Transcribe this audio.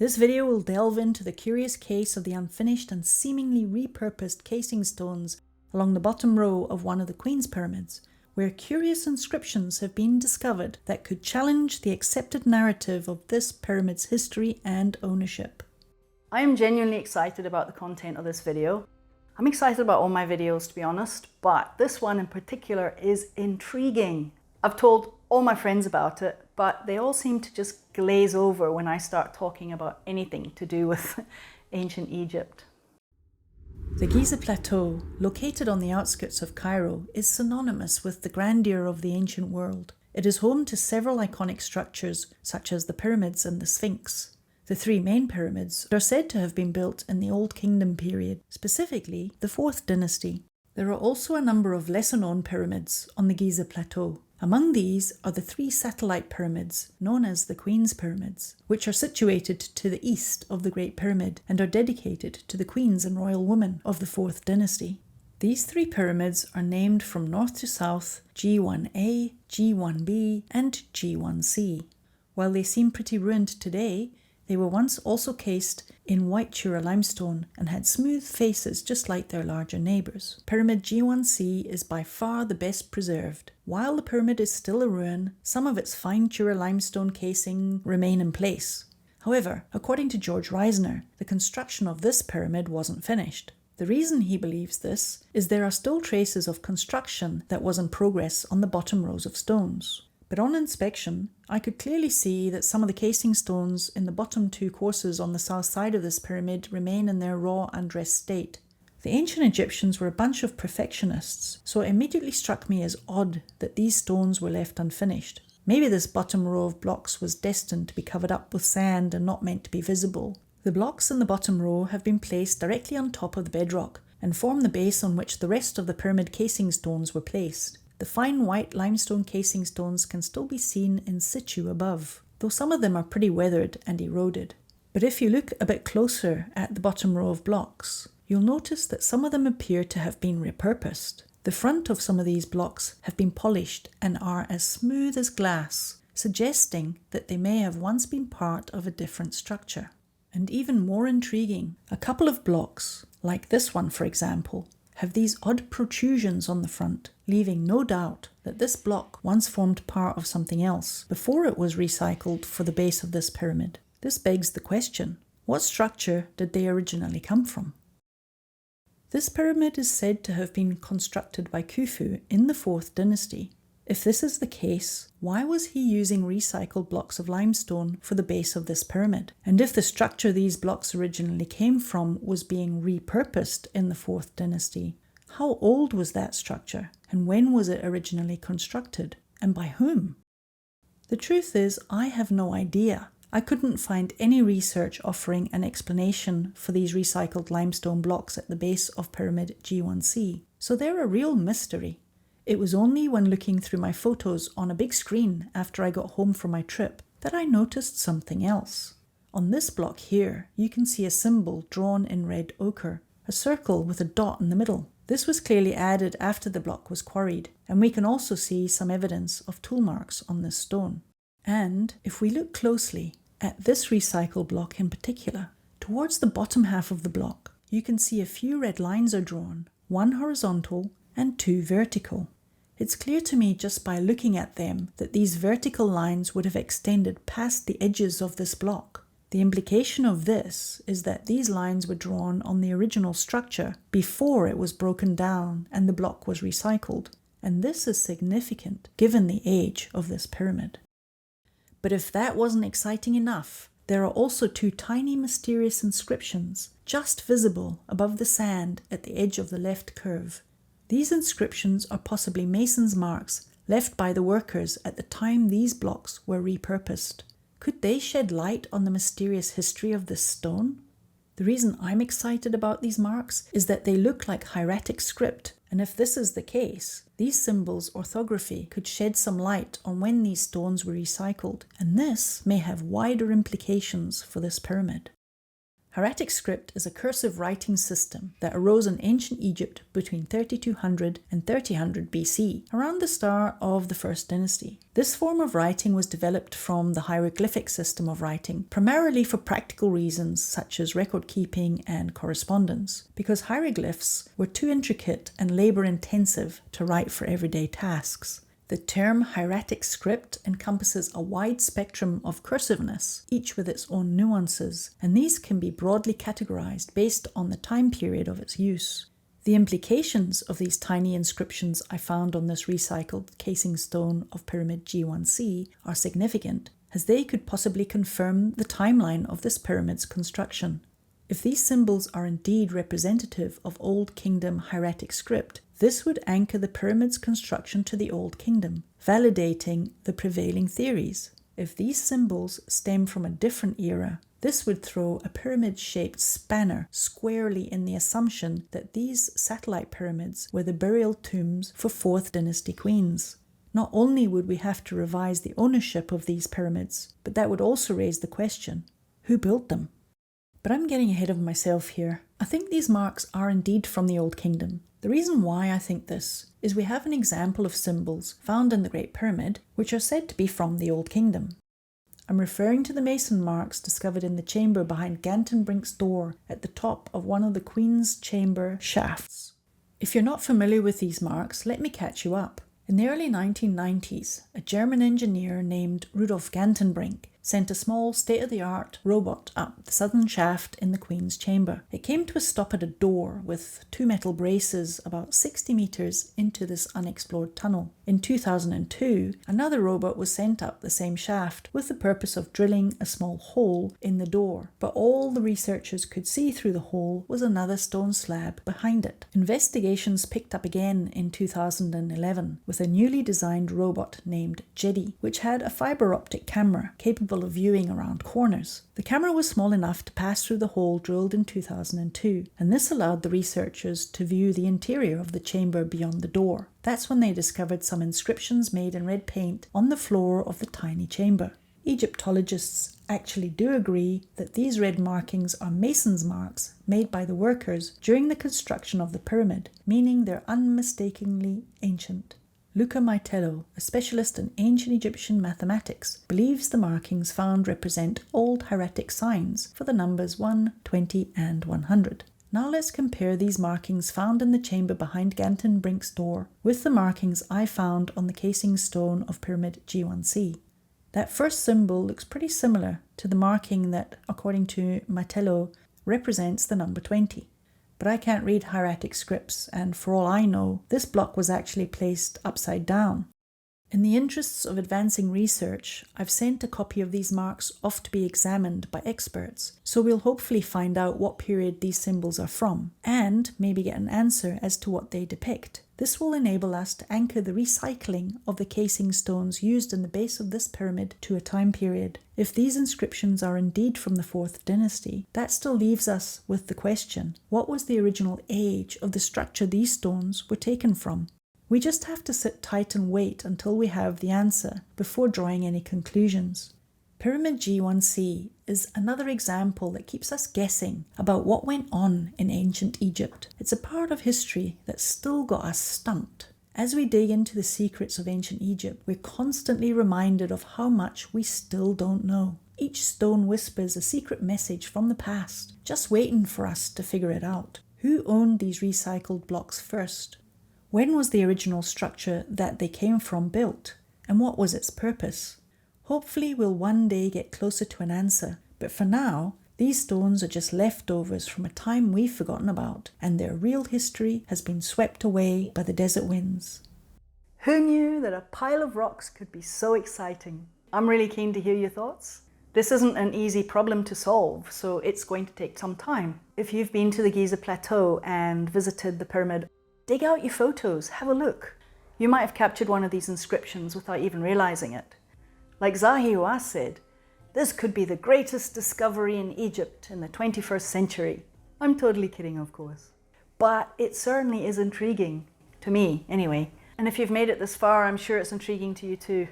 This video will delve into the curious case of the unfinished and seemingly repurposed casing stones along the bottom row of one of the Queen's pyramids, where curious inscriptions have been discovered that could challenge the accepted narrative of this pyramid's history and ownership. I am genuinely excited about the content of this video. I'm excited about all my videos, to be honest, but this one in particular is intriguing. I've told all my friends about it, but they all seem to just glaze over when I start talking about anything to do with ancient Egypt. The Giza Plateau, located on the outskirts of Cairo, is synonymous with the grandeur of the ancient world. It is home to several iconic structures, such as the pyramids and the Sphinx. The three main pyramids are said to have been built in the Old Kingdom period, specifically the 4th dynasty. There are also a number of lesser-known pyramids on the Giza Plateau. Among these are the 3 satellite pyramids, known as the Queen's Pyramids, which are situated to the east of the Great Pyramid and are dedicated to the queens and royal women of the 4th dynasty. These 3 pyramids are named from north to south G1A, G1B, and G1C. While they seem pretty ruined today, they were once also cased in white Jura limestone and had smooth faces just like their larger neighbours. Pyramid G1C is by far the best preserved. While the pyramid is still a ruin, some of its fine Jura limestone casing remain in place. However, according to George Reisner, the construction of this pyramid wasn't finished. The reason he believes this is there are still traces of construction that was in progress on the bottom rows of stones. But on inspection, I could clearly see that some of the casing stones in the bottom 2 courses on the south side of this pyramid remain in their raw, undressed state. The ancient Egyptians were a bunch of perfectionists, so it immediately struck me as odd that these stones were left unfinished. Maybe this bottom row of blocks was destined to be covered up with sand and not meant to be visible. The blocks in the bottom row have been placed directly on top of the bedrock and form the base on which the rest of the pyramid casing stones were placed. The fine white limestone casing stones can still be seen in situ above, though some of them are pretty weathered and eroded. But if you look a bit closer at the bottom row of blocks, you'll notice that some of them appear to have been repurposed. The front of some of these blocks have been polished and are as smooth as glass, suggesting that they may have once been part of a different structure. And even more intriguing, a couple of blocks, like this one for example, have these odd protrusions on the front, leaving no doubt that this block once formed part of something else before it was recycled for the base of this pyramid. This begs the question, what structure did they originally come from? This pyramid is said to have been constructed by Khufu in the 4th dynasty. If this is the case, why was he using recycled blocks of limestone for the base of this pyramid? And if the structure these blocks originally came from was being repurposed in the 4th dynasty, how old was that structure? And when was it originally constructed? And by whom? The truth is, I have no idea. I couldn't find any research offering an explanation for these recycled limestone blocks at the base of Pyramid G1C, so they're a real mystery. It was only when looking through my photos on a big screen after I got home from my trip that I noticed something else. On this block here, you can see a symbol drawn in red ochre, a circle with a dot in the middle. This was clearly added after the block was quarried, and we can also see some evidence of tool marks on this stone. And if we look closely at this recycled block in particular, towards the bottom half of the block, you can see a few red lines are drawn, one horizontal and 2 vertical. It's clear to me just by looking at them that these vertical lines would have extended past the edges of this block. The implication of this is that these lines were drawn on the original structure before it was broken down and the block was recycled, and this is significant given the age of this pyramid. But if that wasn't exciting enough, there are also 2 tiny mysterious inscriptions just visible above the sand at the edge of the left curve. These inscriptions are possibly masons' marks left by the workers at the time these blocks were repurposed. Could they shed light on the mysterious history of this stone? The reason I'm excited about these marks is that they look like hieratic script, and if this is the case, these symbols' orthography could shed some light on when these stones were recycled, and this may have wider implications for this pyramid. Hieratic script is a cursive writing system that arose in ancient Egypt between 3200 and 3000 BC, around the start of the First Dynasty. This form of writing was developed from the hieroglyphic system of writing, primarily for practical reasons such as record keeping and correspondence, because hieroglyphs were too intricate and labor-intensive to write for everyday tasks. The term hieratic script encompasses a wide spectrum of cursiveness, each with its own nuances, and these can be broadly categorized based on the time period of its use. The implications of these tiny inscriptions I found on this recycled casing stone of Pyramid G1C are significant, as they could possibly confirm the timeline of this pyramid's construction. If these symbols are indeed representative of Old Kingdom hieratic script, this would anchor the pyramid's construction to the Old Kingdom, validating the prevailing theories. If these symbols stem from a different era, this would throw a pyramid-shaped spanner squarely in the assumption that these satellite pyramids were the burial tombs for 4th Dynasty queens. Not only would we have to revise the ownership of these pyramids, but that would also raise the question, who built them? But I'm getting ahead of myself here. I think these marks are indeed from the Old Kingdom. The reason why I think this is we have an example of symbols found in the Great Pyramid which are said to be from the Old Kingdom. I'm referring to the mason marks discovered in the chamber behind Gantenbrink's door at the top of one of the Queen's chamber shafts. If you're not familiar with these marks, let me catch you up. In the early 1990s, a German engineer named Rudolf Gantenbrink sent a small state-of-the-art robot up the southern shaft in the Queen's chamber. It came to a stop at a door with 2 metal braces about 60 meters into this unexplored tunnel. In 2002, another robot was sent up the same shaft with the purpose of drilling a small hole in the door, but all the researchers could see through the hole was another stone slab behind it. Investigations picked up again in 2011 with a newly designed robot named Jedi, which had a fiber optic camera capable of viewing around corners. The camera was small enough to pass through the hole drilled in 2002, and this allowed the researchers to view the interior of the chamber beyond the door. That's when they discovered some inscriptions made in red paint on the floor of the tiny chamber. Egyptologists actually do agree that these red markings are masons' marks made by the workers during the construction of the pyramid, meaning they're unmistakably ancient. Luca Maitello, a specialist in ancient Egyptian mathematics, believes the markings found represent old hieratic signs for the numbers 1, 20 and 100. Now let's compare these markings found in the chamber behind Gantenbrink's door with the markings I found on the casing stone of Pyramid G1C. That first symbol looks pretty similar to the marking that, according to Maitello, represents the number 20. But I can't read hieratic scripts, and for all I know, this block was actually placed upside down. In the interests of advancing research, I've sent a copy of these marks off to be examined by experts, so we'll hopefully find out what period these symbols are from, and maybe get an answer as to what they depict. This will enable us to anchor the recycling of the casing stones used in the base of this pyramid to a time period. If these inscriptions are indeed from the 4th Dynasty, that still leaves us with the question, what was the original age of the structure these stones were taken from? We just have to sit tight and wait until we have the answer before drawing any conclusions. Pyramid G1C is another example that keeps us guessing about what went on in ancient Egypt. It's a part of history that still got us stumped. As we dig into the secrets of ancient Egypt, we're constantly reminded of how much we still don't know. Each stone whispers a secret message from the past, just waiting for us to figure it out. Who owned these recycled blocks first? When was the original structure that they came from built? And what was its purpose? Hopefully we'll one day get closer to an answer, but for now, these stones are just leftovers from a time we've forgotten about, and their real history has been swept away by the desert winds. Who knew that a pile of rocks could be so exciting? I'm really keen to hear your thoughts. This isn't an easy problem to solve, so it's going to take some time. If you've been to the Giza Plateau and visited the pyramid, dig out your photos, have a look. You might have captured one of these inscriptions without even realizing it. Like Zahi Hawass said, this could be the greatest discovery in Egypt in the 21st century. I'm totally kidding, of course. But it certainly is intriguing, to me anyway. And if you've made it this far, I'm sure it's intriguing to you too.